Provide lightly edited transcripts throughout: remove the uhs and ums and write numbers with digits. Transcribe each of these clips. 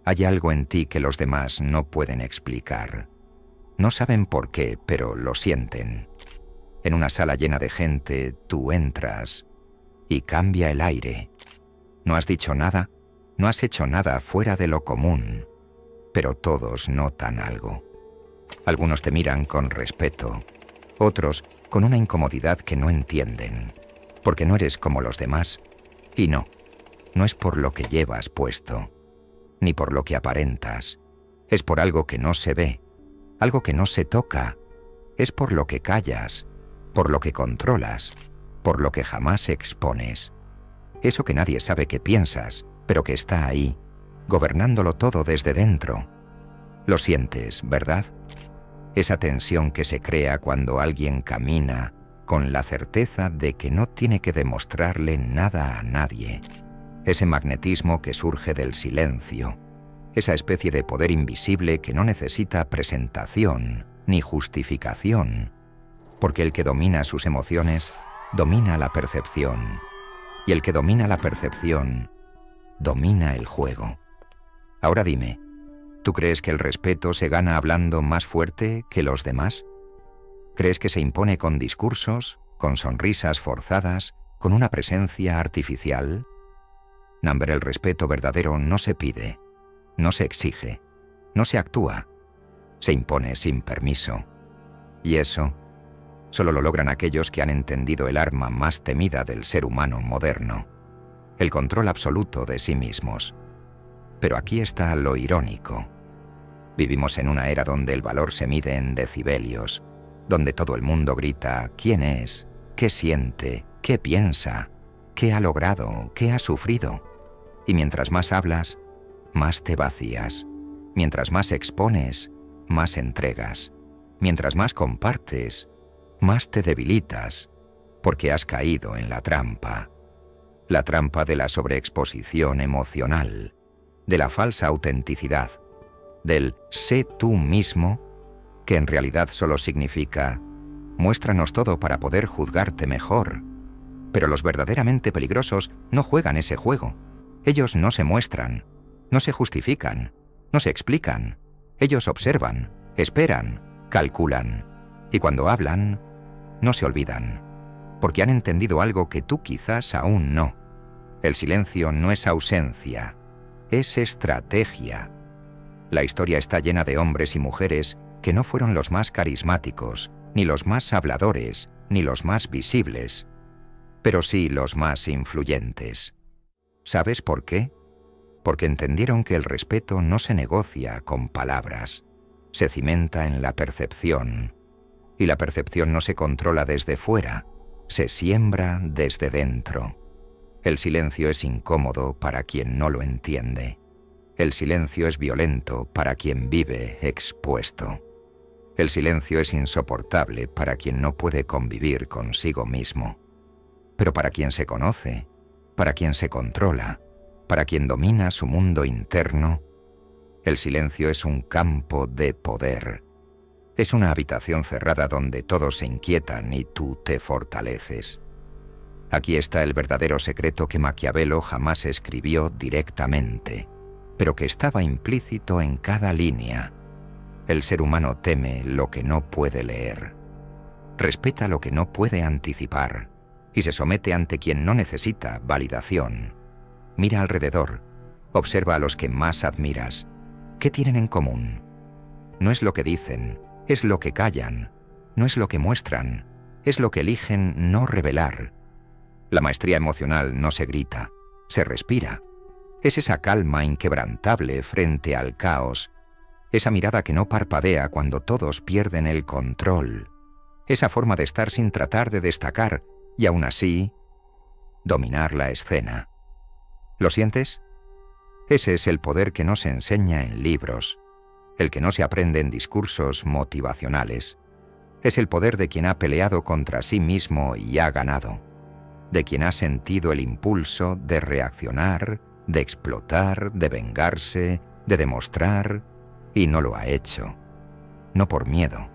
Hay algo en ti que los demás no pueden explicar. No saben por qué, pero lo sienten. En una sala llena de gente, tú entras y cambia el aire. No has dicho nada, no has hecho nada fuera de lo común, pero todos notan algo. Algunos te miran con respeto, otros con una incomodidad que no entienden, porque no eres como los demás. Y no es por lo que llevas puesto, ni por lo que aparentas. Es por algo que no se ve, algo que no se toca. Es por lo que callas, por lo que controlas, por lo que jamás expones. Eso que nadie sabe que piensas, pero que está ahí, gobernándolo todo desde dentro. Lo sientes, ¿verdad? Esa tensión que se crea cuando alguien camina con la certeza de que no tiene que demostrarle nada a nadie. Ese magnetismo que surge del silencio. Esa especie de poder invisible que no necesita presentación ni justificación, porque el que domina sus emociones domina la percepción, y el que domina la percepción domina el juego. Ahora dime, ¿tú crees que el respeto se gana hablando más fuerte que los demás? ¿Crees que se impone con discursos, con sonrisas forzadas, con una presencia artificial? Namber, el respeto verdadero no se pide, no se exige, no se actúa, se impone sin permiso. Y eso solo lo logran aquellos que han entendido el arma más temida del ser humano moderno, el control absoluto de sí mismos. Pero aquí está lo irónico. Vivimos en una era donde el valor se mide en decibelios, donde todo el mundo grita quién es, qué siente, qué piensa, qué ha logrado, qué ha sufrido. Y mientras más hablas, más te vacías. Mientras más expones, más entregas. Mientras más compartes, más te debilitas, porque has caído en la trampa de la sobreexposición emocional, de la falsa autenticidad, del sé tú mismo, que en realidad solo significa muéstranos todo para poder juzgarte mejor. Pero los verdaderamente peligrosos no juegan ese juego. Ellos no se muestran, no se justifican, no se explican. Ellos observan, esperan, calculan, y cuando hablan, no se olvidan, porque han entendido algo que tú quizás aún no. El silencio no es ausencia, es estrategia. La historia está llena de hombres y mujeres que no fueron los más carismáticos, ni los más habladores, ni los más visibles, pero sí los más influyentes. ¿Sabes por qué? Porque entendieron que el respeto no se negocia con palabras, se cimenta en la percepción, y la percepción no se controla desde fuera, se siembra desde dentro. El silencio es incómodo para quien no lo entiende. El silencio es violento para quien vive expuesto. El silencio es insoportable para quien no puede convivir consigo mismo. Pero para quien se conoce, para quien se controla, para quien domina su mundo interno, el silencio es un campo de poder. Es una habitación cerrada donde todos se inquietan y tú te fortaleces. Aquí está el verdadero secreto que Maquiavelo jamás escribió directamente, pero que estaba implícito en cada línea. El ser humano teme lo que no puede leer, respeta lo que no puede anticipar y se somete ante quien no necesita validación. Mira alrededor, observa a los que más admiras. ¿Qué tienen en común? No es lo que dicen, es lo que callan, no es lo que muestran, es lo que eligen no revelar. La maestría emocional no se grita, se respira. Es esa calma inquebrantable frente al caos, esa mirada que no parpadea cuando todos pierden el control, esa forma de estar sin tratar de destacar y aún así dominar la escena. ¿Lo sientes? Ese es el poder que no se enseña en libros, el que no se aprende en discursos motivacionales. Es el poder de quien ha peleado contra sí mismo y ha ganado, de quien ha sentido el impulso de reaccionar, de explotar, de vengarse, de demostrar, y no lo ha hecho. No por miedo,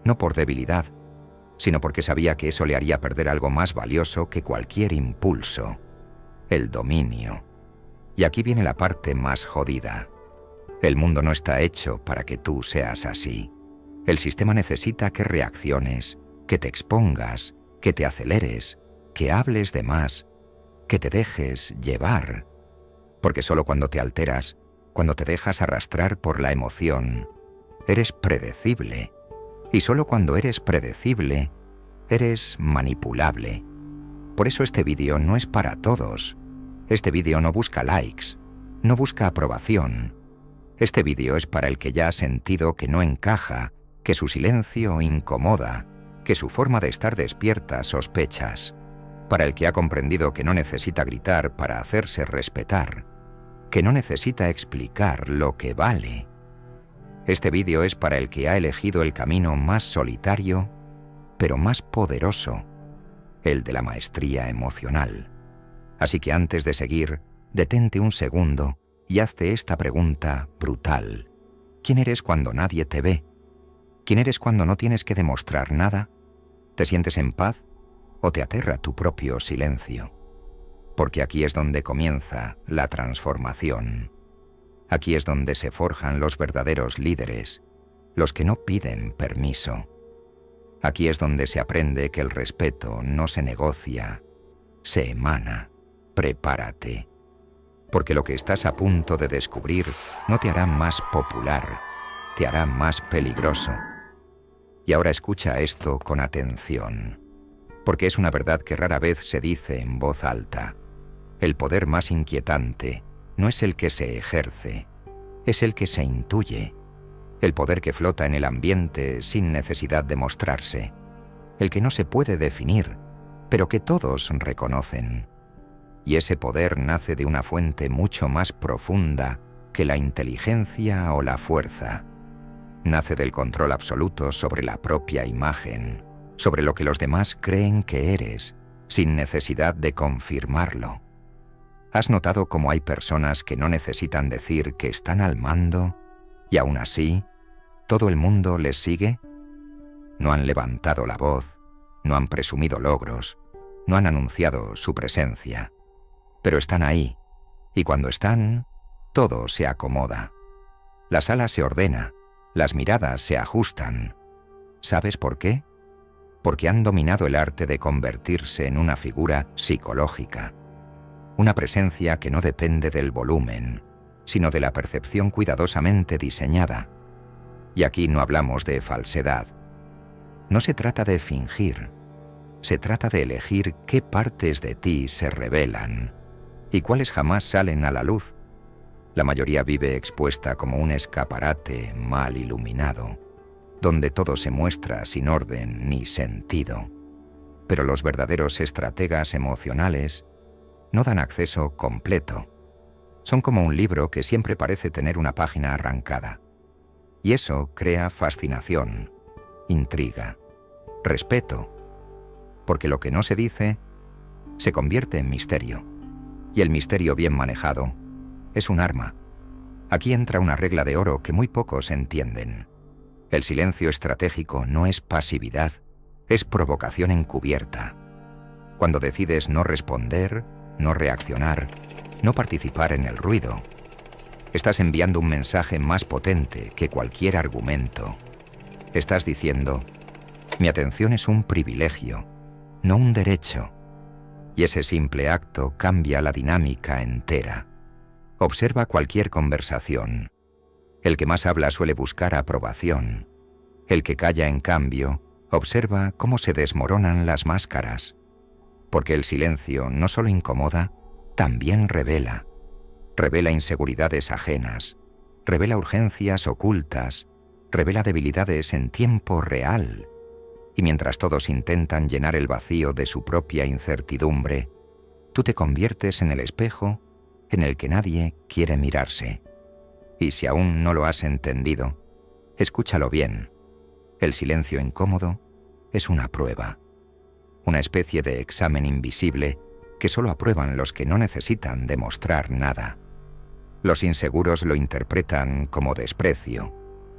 no por debilidad, sino porque sabía que eso le haría perder algo más valioso que cualquier impulso, el dominio. Y aquí viene la parte más jodida. El mundo no está hecho para que tú seas así. El sistema necesita que reacciones, que te expongas, que te aceleres, que hables de más, que te dejes llevar. Porque solo cuando te alteras, cuando te dejas arrastrar por la emoción, eres predecible. Y solo cuando eres predecible, eres manipulable. Por eso este vídeo no es para todos. Este vídeo no busca likes, no busca aprobación. Este vídeo es para el que ya ha sentido que no encaja, que su silencio incomoda, que su forma de estar despierta sospechas. Para el que ha comprendido que no necesita gritar para hacerse respetar, que no necesita explicar lo que vale. Este vídeo es para el que ha elegido el camino más solitario, pero más poderoso, el de la maestría emocional. Así que antes de seguir, detente un segundo y hazte esta pregunta brutal. ¿Quién eres cuando nadie te ve? ¿Quién eres cuando no tienes que demostrar nada? ¿Te sientes en paz o te aterra tu propio silencio? Porque aquí es donde comienza la transformación. Aquí es donde se forjan los verdaderos líderes, los que no piden permiso. Aquí es donde se aprende que el respeto no se negocia, se emana. Prepárate, porque lo que estás a punto de descubrir no te hará más popular, te hará más peligroso. Y ahora escucha esto con atención, porque es una verdad que rara vez se dice en voz alta. El poder más inquietante no es el que se ejerce, es el que se intuye. El poder que flota en el ambiente sin necesidad de mostrarse. El que no se puede definir, pero que todos reconocen. Y ese poder nace de una fuente mucho más profunda que la inteligencia o la fuerza. Nace del control absoluto sobre la propia imagen, sobre lo que los demás creen que eres, sin necesidad de confirmarlo. ¿Has notado cómo hay personas que no necesitan decir que están al mando y aún así todo el mundo les sigue? No han levantado la voz, no han presumido logros, no han anunciado su presencia, pero están ahí, y cuando están, todo se acomoda. La sala se ordena, las miradas se ajustan. ¿Sabes por qué? Porque han dominado el arte de convertirse en una figura psicológica. Una presencia que no depende del volumen, sino de la percepción cuidadosamente diseñada. Y aquí no hablamos de falsedad. No se trata de fingir. Se trata de elegir qué partes de ti se revelan y cuáles jamás salen a la luz. La mayoría vive expuesta como un escaparate mal iluminado, donde todo se muestra sin orden ni sentido. Pero los verdaderos estrategas emocionales no dan acceso completo. Son como un libro que siempre parece tener una página arrancada. Y eso crea fascinación, intriga, respeto, porque lo que no se dice se convierte en misterio. Y el misterio bien manejado es un arma. Aquí entra una regla de oro que muy pocos entienden. El silencio estratégico no es pasividad, es provocación encubierta. Cuando decides no responder, no reaccionar, no participar en el ruido, estás enviando un mensaje más potente que cualquier argumento. Estás diciendo, mi atención es un privilegio, no un derecho. Y ese simple acto cambia la dinámica entera. Observa cualquier conversación. El que más habla suele buscar aprobación. El que calla, en cambio, observa cómo se desmoronan las máscaras. Porque el silencio no solo incomoda, también revela. Revela inseguridades ajenas, revela urgencias ocultas, revela debilidades en tiempo real. Y mientras todos intentan llenar el vacío de su propia incertidumbre, tú te conviertes en el espejo en el que nadie quiere mirarse. Y si aún no lo has entendido, escúchalo bien. El silencio incómodo es una prueba, una especie de examen invisible que solo aprueban los que no necesitan demostrar nada. Los inseguros lo interpretan como desprecio,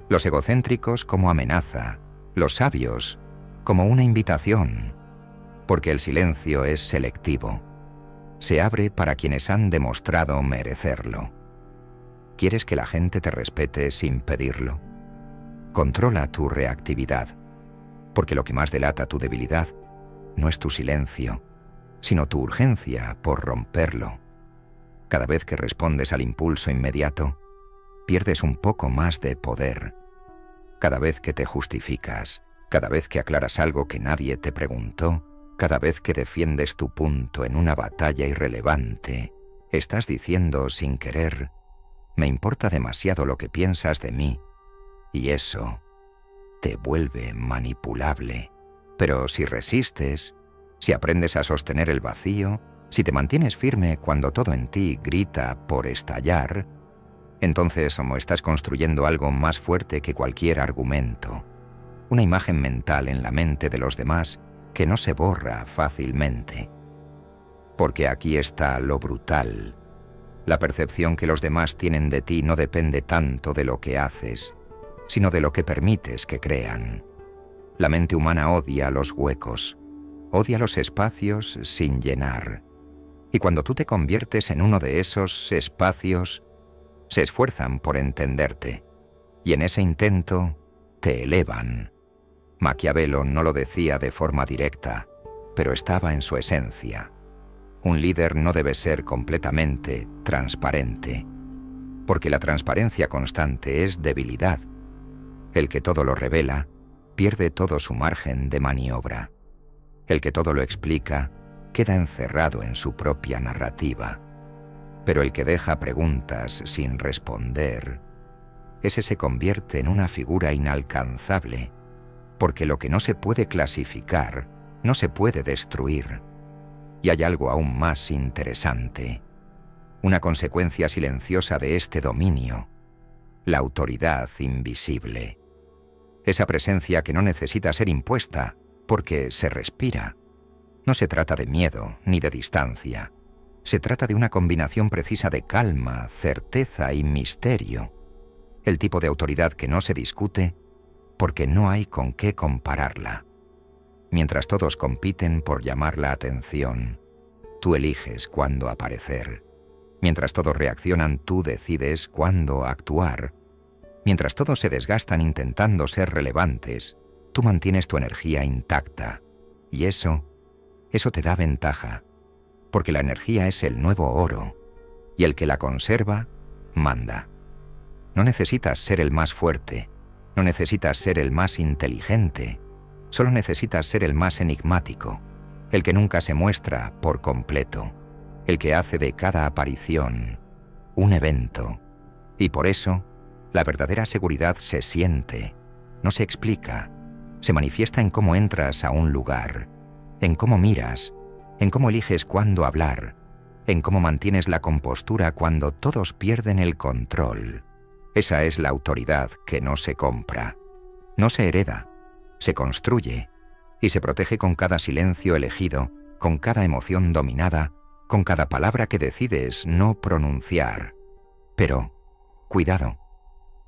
los egocéntricos como amenaza, los sabios como una invitación, porque el silencio es selectivo. Se abre para quienes han demostrado merecerlo. ¿Quieres que la gente te respete sin pedirlo? Controla tu reactividad, porque lo que más delata tu debilidad no es tu silencio, sino tu urgencia por romperlo. Cada vez que respondes al impulso inmediato, pierdes un poco más de poder. Cada vez que te justificas, cada vez que aclaras algo que nadie te preguntó, cada vez que defiendes tu punto en una batalla irrelevante, estás diciendo sin querer: me importa demasiado lo que piensas de mí, y eso te vuelve manipulable. Pero si resistes, si aprendes a sostener el vacío, si te mantienes firme cuando todo en ti grita por estallar, entonces estás construyendo algo más fuerte que cualquier argumento, una imagen mental en la mente de los demás que no se borra fácilmente. Porque aquí está lo brutal. La percepción que los demás tienen de ti no depende tanto de lo que haces, sino de lo que permites que crean. La mente humana odia los huecos, odia los espacios sin llenar. Y cuando tú te conviertes en uno de esos espacios, se esfuerzan por entenderte, y en ese intento te elevan. Maquiavelo no lo decía de forma directa, pero estaba en su esencia. Un líder no debe ser completamente transparente, porque la transparencia constante es debilidad. El que todo lo revela pierde todo su margen de maniobra. El que todo lo explica queda encerrado en su propia narrativa. Pero el que deja preguntas sin responder, ese se convierte en una figura inalcanzable, porque lo que no se puede clasificar no se puede destruir. Y hay algo aún más interesante, una consecuencia silenciosa de este dominio: la autoridad invisible. Esa presencia que no necesita ser impuesta, porque se respira. No se trata de miedo ni de distancia. Se trata de una combinación precisa de calma, certeza y misterio. El tipo de autoridad que no se discute, porque no hay con qué compararla. Mientras todos compiten por llamar la atención, tú eliges cuándo aparecer. Mientras todos reaccionan, tú decides cuándo actuar. Mientras todos se desgastan intentando ser relevantes, tú mantienes tu energía intacta. Y eso te da ventaja, porque la energía es el nuevo oro, y el que la conserva, manda. No necesitas ser el más fuerte, no necesitas ser el más inteligente, solo necesitas ser el más enigmático, el que nunca se muestra por completo, el que hace de cada aparición un evento. Y por eso, la verdadera seguridad se siente, no se explica, se manifiesta en cómo entras a un lugar, en cómo miras, en cómo eliges cuándo hablar, en cómo mantienes la compostura cuando todos pierden el control. Esa es la autoridad que no se compra, no se hereda, se construye y se protege con cada silencio elegido, con cada emoción dominada, con cada palabra que decides no pronunciar. Pero, cuidado,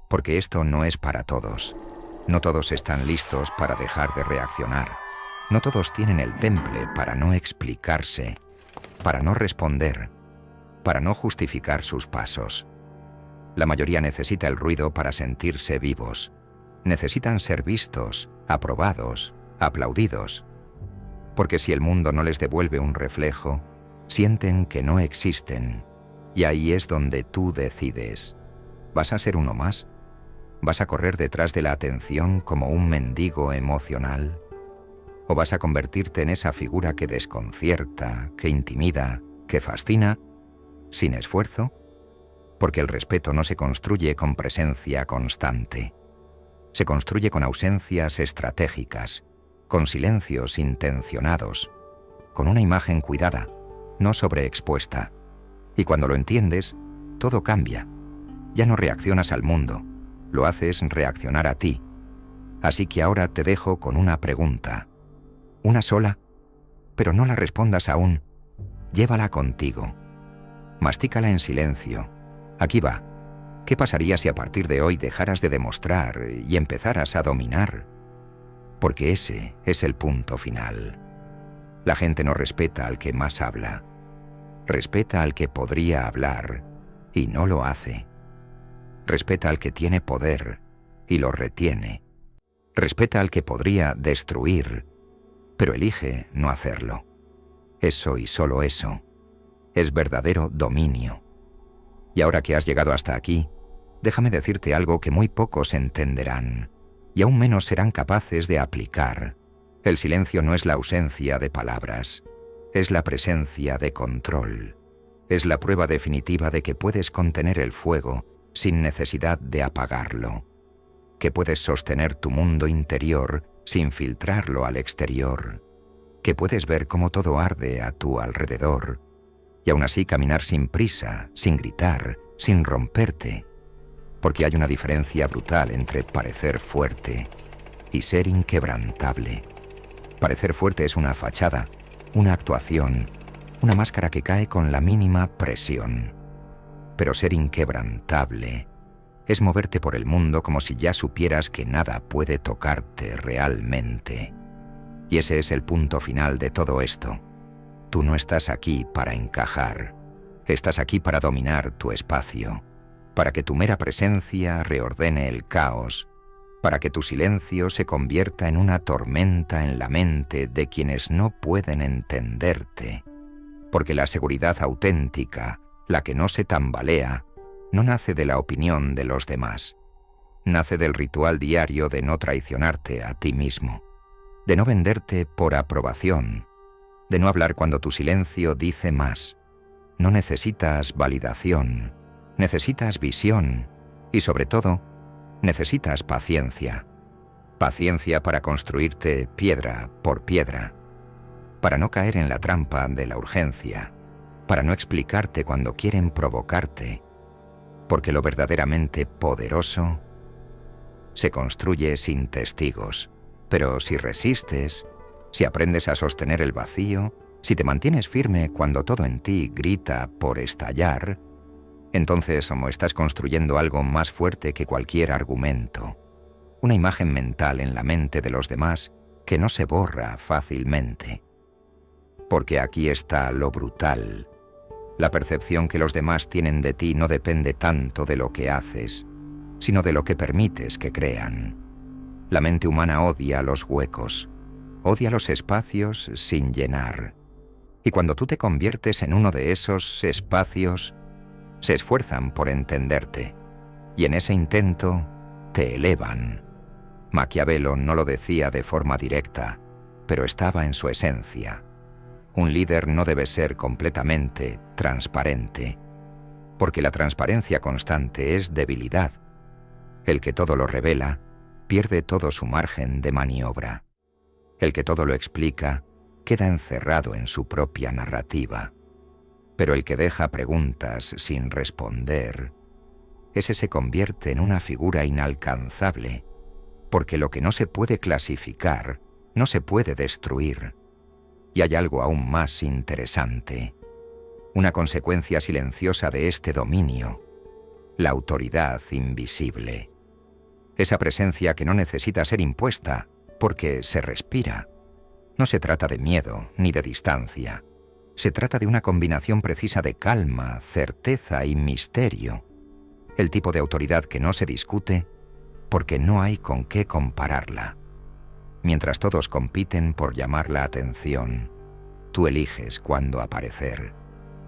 porque esto no es para todos. No todos están listos para dejar de reaccionar. No todos tienen el temple para no explicarse, para no responder, para no justificar sus pasos. La mayoría necesita el ruido para sentirse vivos. Necesitan ser vistos, aprobados, aplaudidos. Porque si el mundo no les devuelve un reflejo, sienten que no existen. Y ahí es donde tú decides. ¿Vas a ser uno más? ¿Vas a correr detrás de la atención como un mendigo emocional? ¿O vas a convertirte en esa figura que desconcierta, que intimida, que fascina, sin esfuerzo? Porque el respeto no se construye con presencia constante. Se construye con ausencias estratégicas, con silencios intencionados, con una imagen cuidada, no sobreexpuesta. Y cuando lo entiendes, todo cambia. Ya no reaccionas al mundo, lo haces reaccionar a ti. Así que ahora te dejo con una pregunta. Una sola, pero no la respondas aún. Llévala contigo. Mastícala en silencio. Aquí va. ¿Qué pasaría si a partir de hoy dejaras de demostrar y empezaras a dominar? Porque ese es el punto final. La gente no respeta al que más habla. Respeta al que podría hablar y no lo hace. Respeta al que tiene poder y lo retiene. Respeta al que podría destruir, pero elige no hacerlo. Eso y solo eso es verdadero dominio. Y ahora que has llegado hasta aquí, déjame decirte algo que muy pocos entenderán, y aún menos serán capaces de aplicar. El silencio no es la ausencia de palabras, es la presencia de control. Es la prueba definitiva de que puedes contener el fuego sin necesidad de apagarlo, que puedes sostener tu mundo interior sin filtrarlo al exterior, que puedes ver cómo todo arde a tu alrededor, y aún así caminar sin prisa, sin gritar, sin romperte, porque hay una diferencia brutal entre parecer fuerte y ser inquebrantable. Parecer fuerte es una fachada, una actuación, una máscara que cae con la mínima presión. Pero ser inquebrantable es moverte por el mundo como si ya supieras que nada puede tocarte realmente. Y ese es el punto final de todo esto. Tú no estás aquí para encajar, estás aquí para dominar tu espacio, para que tu mera presencia reordene el caos, para que tu silencio se convierta en una tormenta en la mente de quienes no pueden entenderte, porque la seguridad auténtica, la que no se tambalea, no nace de la opinión de los demás, nace del ritual diario de no traicionarte a ti mismo, de no venderte por aprobación, de no hablar cuando tu silencio dice más. No necesitas validación, necesitas visión y, sobre todo, necesitas paciencia. Paciencia para construirte piedra por piedra, para no caer en la trampa de la urgencia, para no explicarte cuando quieren provocarte, porque lo verdaderamente poderoso se construye sin testigos. Pero si resistes, si aprendes a sostener el vacío, si te mantienes firme cuando todo en ti grita por estallar, entonces estás construyendo algo más fuerte que cualquier argumento, una imagen mental en la mente de los demás que no se borra fácilmente. Porque aquí está lo brutal. La percepción que los demás tienen de ti no depende tanto de lo que haces, sino de lo que permites que crean. La mente humana odia los huecos, odia los espacios sin llenar. Y cuando tú te conviertes en uno de esos espacios, se esfuerzan por entenderte, y en ese intento te elevan. Maquiavelo no lo decía de forma directa, pero estaba en su esencia. Un líder no debe ser completamente transparente, porque la transparencia constante es debilidad. El que todo lo revela pierde todo su margen de maniobra. El que todo lo explica queda encerrado en su propia narrativa. Pero el que deja preguntas sin responder, ese se convierte en una figura inalcanzable, porque lo que no se puede clasificar no se puede destruir. Y hay algo aún más interesante, una consecuencia silenciosa de este dominio, la autoridad invisible. Esa presencia que no necesita ser impuesta, porque se respira. No se trata de miedo ni de distancia. Se trata de una combinación precisa de calma, certeza y misterio. El tipo de autoridad que no se discute porque no hay con qué compararla. Mientras todos compiten por llamar la atención, tú eliges cuándo aparecer.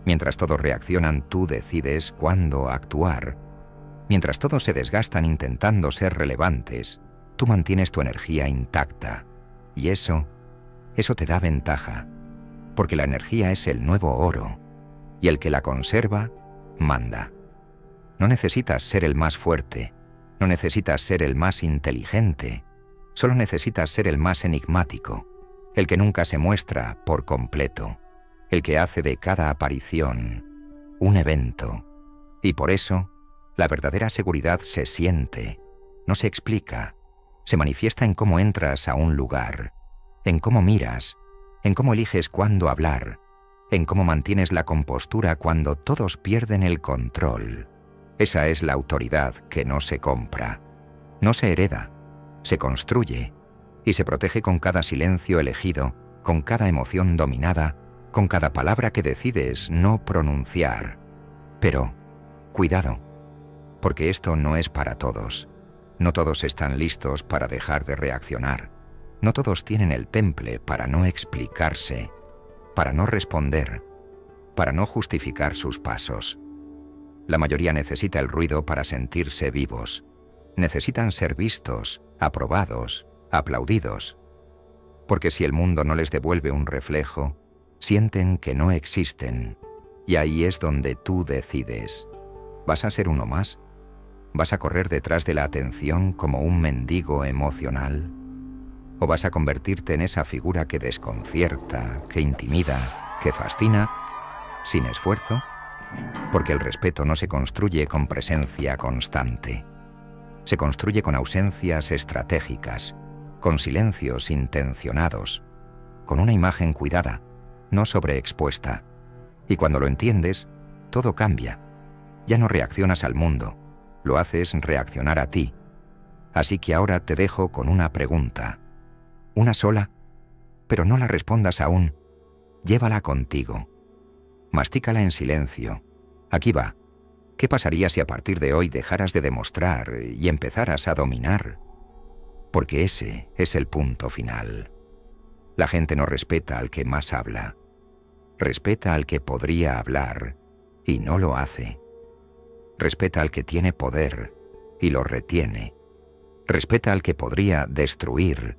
Mientras todos reaccionan, tú decides cuándo actuar. Mientras todos se desgastan intentando ser relevantes, tú mantienes tu energía intacta. Y eso te da ventaja, porque la energía es el nuevo oro, y el que la conserva, manda. No necesitas ser el más fuerte, no necesitas ser el más inteligente, solo necesitas ser el más enigmático, el que nunca se muestra por completo, el que hace de cada aparición un evento. Y por eso, la verdadera seguridad se siente, no se explica, se manifiesta en cómo entras a un lugar, en cómo miras, en cómo eliges cuándo hablar, en cómo mantienes la compostura cuando todos pierden el control. Esa es la autoridad que no se compra, no se hereda, se construye y se protege con cada silencio elegido, con cada emoción dominada, con cada palabra que decides no pronunciar. Pero, cuidado, Porque esto no es para todos. No todos están listos para dejar de reaccionar. No todos tienen el temple para no explicarse, para no responder, para no justificar sus pasos. La mayoría necesita el ruido para sentirse vivos. Necesitan ser vistos, aprobados, aplaudidos. Porque si el mundo no les devuelve un reflejo, sienten que no existen. Y ahí es donde tú decides. ¿Vas a ser uno más? ¿Vas a correr detrás de la atención como un mendigo emocional? ¿O vas a convertirte en esa figura que desconcierta, que intimida, que fascina, sin esfuerzo? Porque el respeto no se construye con presencia constante. Se construye con ausencias estratégicas, con silencios intencionados, con una imagen cuidada, no sobreexpuesta. Y cuando lo entiendes, todo cambia. Ya no reaccionas al mundo, lo haces reaccionar a ti. Así que ahora te dejo con una pregunta. Una sola, pero no la respondas aún. Llévala contigo. Mastícala en silencio. Aquí va. ¿Qué pasaría si a partir de hoy dejaras de demostrar y empezaras a dominar? Porque ese es el punto final. La gente no respeta al que más habla. Respeta al que podría hablar y no lo hace. Respeta al que tiene poder y lo retiene. Respeta al que podría destruir,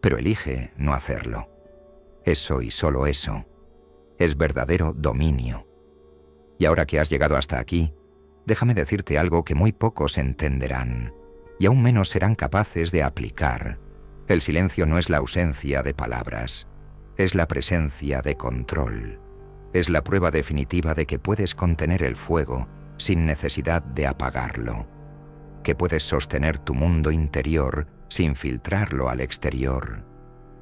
pero elige no hacerlo. Eso y solo eso es verdadero dominio. Y ahora que has llegado hasta aquí, déjame decirte algo que muy pocos entenderán, y aún menos serán capaces de aplicar. El silencio no es la ausencia de palabras, es la presencia de control. Es la prueba definitiva de que puedes contener el fuego sin necesidad de apagarlo, que puedes sostener tu mundo interior sin filtrarlo al exterior,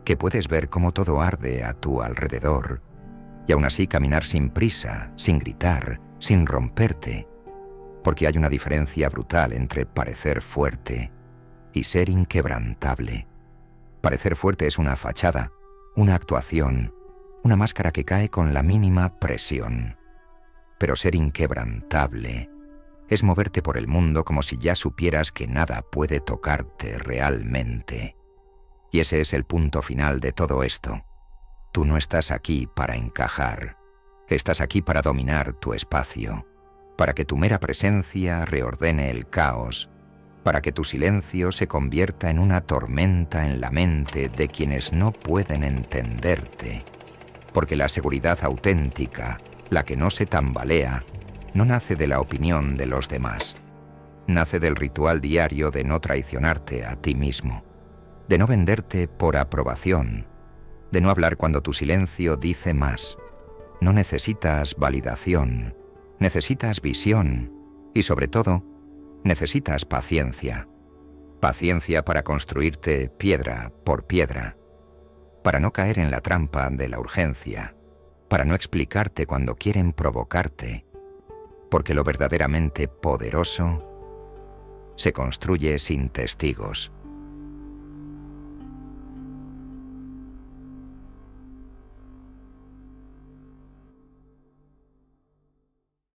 que puedes ver cómo todo arde a tu alrededor, y aún así caminar sin prisa, sin gritar, sin romperte, porque hay una diferencia brutal entre parecer fuerte y ser inquebrantable. Parecer fuerte es una fachada, una actuación, una máscara que cae con la mínima presión. Pero ser inquebrantable es moverte por el mundo como si ya supieras que nada puede tocarte realmente. Y ese es el punto final de todo esto. Tú no estás aquí para encajar. Estás aquí para dominar tu espacio, para que tu mera presencia reordene el caos, para que tu silencio se convierta en una tormenta en la mente de quienes no pueden entenderte. Porque la seguridad auténtica, la que no se tambalea, no nace de la opinión de los demás. Nace del ritual diario de no traicionarte a ti mismo, de no venderte por aprobación, de no hablar cuando tu silencio dice más. No necesitas validación, necesitas visión y, sobre todo, necesitas paciencia. Paciencia para construirte piedra por piedra, para no caer en la trampa de la urgencia, para no explicarte cuando quieren provocarte, porque lo verdaderamente poderoso se construye sin testigos.